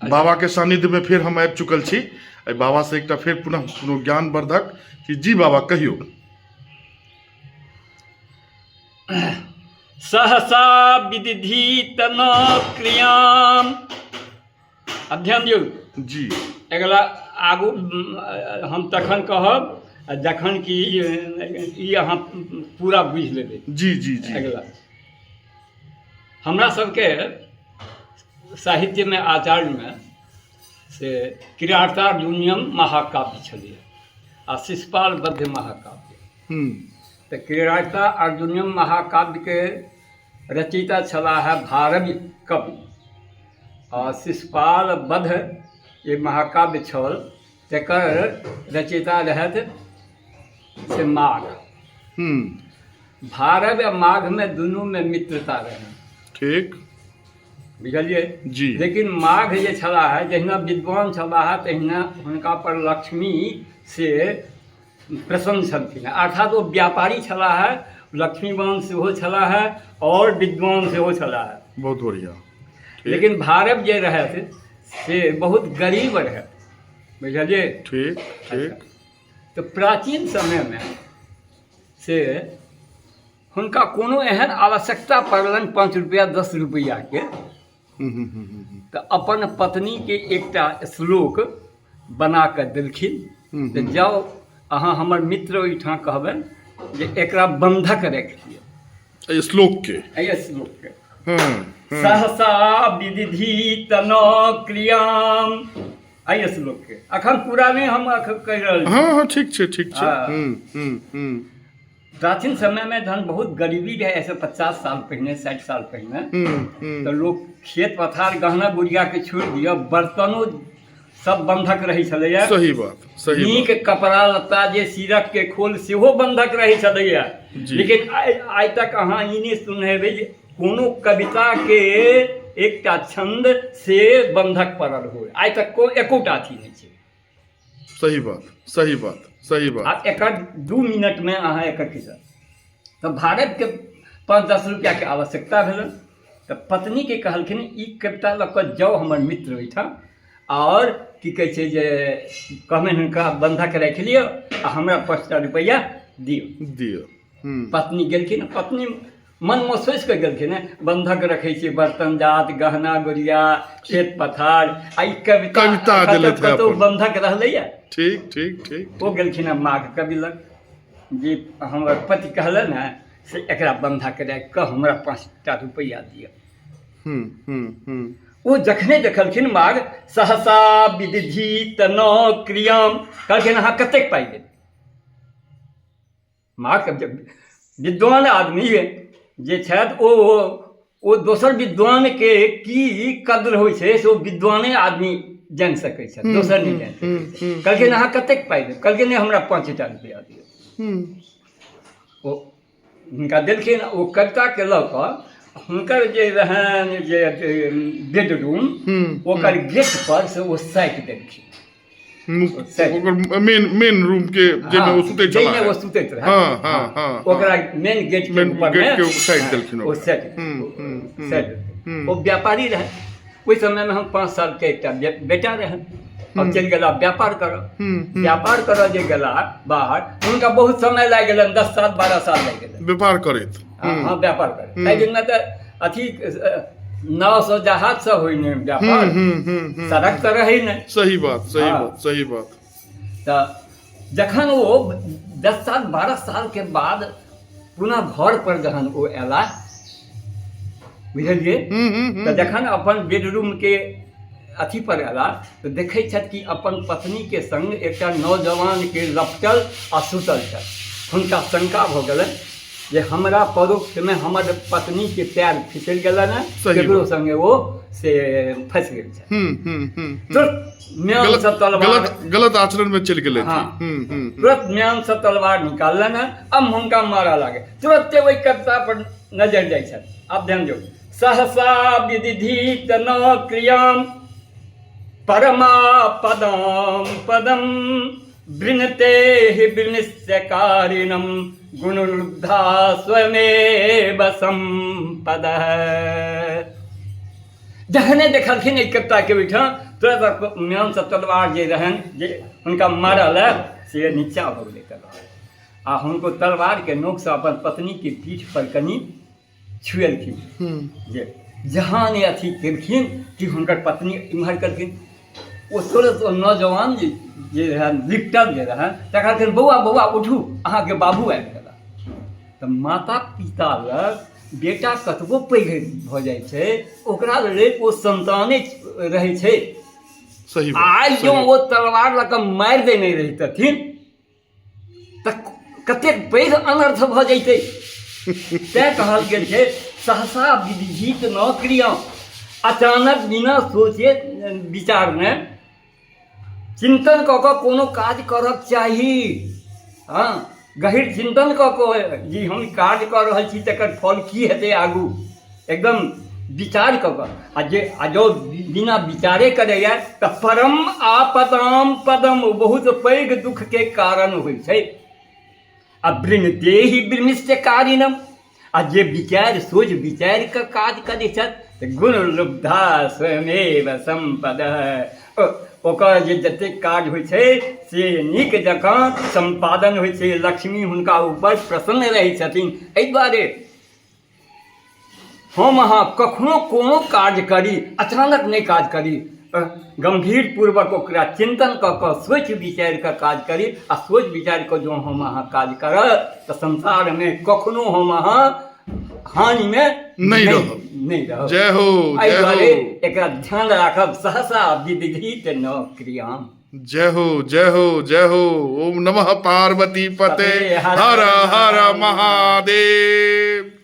बाबा के सानिध्य में फिर हम आबि चुकल छी। बाबा से एक फिर पुनः ज्ञानवर्धक जी बाबा कहियो। सहसा विदिधीत न क्रियाम। अब ध्यान दियौ जी। अगला आगू हम तखन कहब जखन कि ई अहाँ पूरा बुझि लेबै। जी जी जी। अगला हमरा सबके साहित्य में आचार्य में से किरातार्जुनीयम महाकाव्य छलिए आ शिशुपाल बद्ध महाकाव्य। तो किरातार्जुनीयम महाकाव्य के रचयिता छला है भारवी कवि और शिशुपाल बद्ध ये महाकाव्य छल तकर रचयिता रहत से माघ। भारव आ माघ में दुनू में मित्रता रहे। ठीक बुझलिए जी। लेकिन माघ जे छला है जहिना विद्वान छला है तहिना हुनका पर लक्ष्मी से प्रसन्न छलखिन। अर्थात वो व्यापारी छला है, लक्ष्मीवान सेहो छला है और विद्वान सेहो छला है। बहुत बढ़िया। लेकिन भारव जे रहत से बहुत गरीब रहत। बुझलिए। ठीक ठीक। तो प्राचीन समय में से हुनका कोनो एहन आवश्यकता पड़लन 5 रुपया 10 रुपया के। तो अपन पत्नी के एकटा श्लोक बना कर दिलखिन जे जाओ अहाँ हमर मित्र ओहिठाम कहबन जे एकरा बंधक राखि दियौ। श्लोक के श्लोक के सहसा विदिधीत न क्रियाम। श्लोक के अखन पूरा नहीं हम कहि रहल छी। हाँ ठीक छै ठीक छै। प्राचीन समय में धन बहुत गरीबी रहे। ऐसे 50 साल पहले 60 साल पहले तो लोग खेत पथार गहना गुड़िया के छोड़ दिया, बर्तनों सब बंधक रही छलैया। सही बात सही नीक कपड़ा लत्ता जे सीरक के खोल सेहो बंधक रही छलैया। लेकिन आइ तक अहाँ ई नहीं सुनहेबै जे कोनो कविता के एकटा छंद से बंधक पड़ल हो। आइ तक को एकोटा अथी नहीं छै। सही बात सही बात सही बात। आ एक 2 मिनट में अहाँ एक खिस्सा। तो भारत के 5-10 रुपया के आवश्यकता भेल। तो पत्नी के कहलखिन ई कविता लऽ कऽ जाओ हमर मित्र ओहिठाम और की कहै छै जे कहबनि हुनका बंधक राखि लिअ आ हमरा 5 रुपया दियौ। पत्नी गेलखिन। पत्नी मन में सोचि कऽ गेलखिन बंधक रखै छै बर्तन जात गहना गुड़िया खेत पथार। आ ई कविता कतौ बंधक रहलैया। ठीक ठीक ठीक। वो गेलखिन माघ कवि लग जे हमर पति कहलन है से एकरा बंधक राखि कऽ हमरा 5 रुपया दिअ। वो जखने देखलखिन माघ सहसा विदिधीत न क्रियाम कहलखिन अहाँ कतेक पाइ देब। माघ विद्वान आदमी जे छथि ओ दोसर विद्वान के की कद्र होइ छै से ओ विद्वाने आदमी जानि सकै छथि, दोसर नहीं जानि सकै। कहलखिन अहाँ कतेक पाइ देब। कहलखिन हमरा 5 रुपया दियौ। ओ हुनका देलखिन। ओ कविता के लऽ कऽ हुनकर जे रहनि जे बेडरूम ओकर गेट पर से ओ साटि देलखिन। मेन रूम के जेमे वो सुतै छला जेमे वो सुतैत रहे। ओकरा मेन गेट के ऊपर में साटि देलखिन। ओ साटि ओ व्यापारी रहे। ओहि समय में हम 5 साल के एकटा बेटा रहे और चलि गेला व्यापार करऽ। व्यापार करऽ जे गेला बाहर हुनका बहुत समय लागि गेलनि 10 साल 12 साल लागि गेलनि व्यापार करैत। हाँ व्यापार करैत। ताहि दिनमे तऽ अथी नाव से जहाज से होइ नहीं व्यापार। सड़क तो रही नहीं। सही बात सही बात सही बात। तो जखन वो 10 साल 12 साल के बाद पुनः घर पर जखन वो एला बुझलिए। तो जखन अपन बेडरूम के अथी पर एला तो देखै छथि कि अपन पत्नी के संग एकटा नौजवान के लपटल आ सुतल छथि। हुनका शंका भऽ गेलनि जे हमरा परोक्ष में हमर पत्नी के पैर फिसल गेलन है, केकरो संगे वो से फंस गेल छै। तुरंत म्यान से तलवार गलत आचरण में चल गेलै। तुरंत म्यान से तलवार निकाललन है। अब हुनका मारा लागे। तुरंत वही कविता पर नजर जाइ छै। अब ध्यान दियौ। सहसा विदिधीत न क्रियाम परमा पदम पदम वृणते हि वृणस्यकारिणम गुणरुद्धा स्वयमेव संपदः। जखने देखलखिन एक कविता के ओहिठाम तुरंत म्यान से तलवार जे रहन जे हुनका मारल है से नीचा हो गेलै तलवार, आ हुनको तलवार के नोक से अपन पत्नी के पीठ पर कनि छुएलखिन, जे जहाँ ने अथी केलखिन कि हुनकर पत्नी इम्हर करखिन। ओ तुरंत ओ नौजवान जे रहन लिप्टल जे रहन तऽ कहलखिन बौआ बौआ उठू अहाँके बाबू आबि गेला। तऽ माता पिता लग बेटा कतबो पैघ भऽ जाइ छै ओकरा लेल ओ संताने रहै छै। सही बात, आइ सही जो बात। ओ तलवार लऽ कऽ मारि देने रहितथिन तऽ कतेक पैघ अनर्थ भऽ जैतै। तैँ कहल गेल छै सहसा विधिजित न क्रिया, अचानक बिना सोचे विचारने चिंतन कऽ कऽ कोनो काज करक चाही। हाँ, गहीर चिंतन कऽ कऽ जी हम काज कऽ रहल छी तकर फल की हेतै आगू, एकदम विचार कऽ कऽ। आ जो बिना विचारे करैए तऽ परम आपदाम पदम, बहुत पैघ दुःखके कारण होइ छै। आ वृणते ही वृमिष्टकारिणम, आ जे विचार सोच विचार कऽ काज करै छथि तऽ गुण लुब्धा स्वयमेव संपद, ओकर जे जतेक काज होइ छै से नीक जकाँ संपादन होइ छै, लक्ष्मी हुनका ऊपर प्रसन्न रहै छथिन। एहि दुआरे हम अहाँ कखनो कोनो काज करी अचानक नहि काज करी, गंभीर पूर्वक ओकरा चिंतन कऽ कऽ सोच विचार कऽ काज करी। आ सोच विचार कऽ जो हम अहाँ काज करब तऽ संसारमे कखनो हम अहाँ हानिमे नहीं रहब। जय हो, एहि जय दुआरे हो। एकरा ध्यान राखब, सहसा विविधित न क्रियाम। जय हो, जय हो, जय हो। ओम नमः पार्वती पते, हर हर महादेव।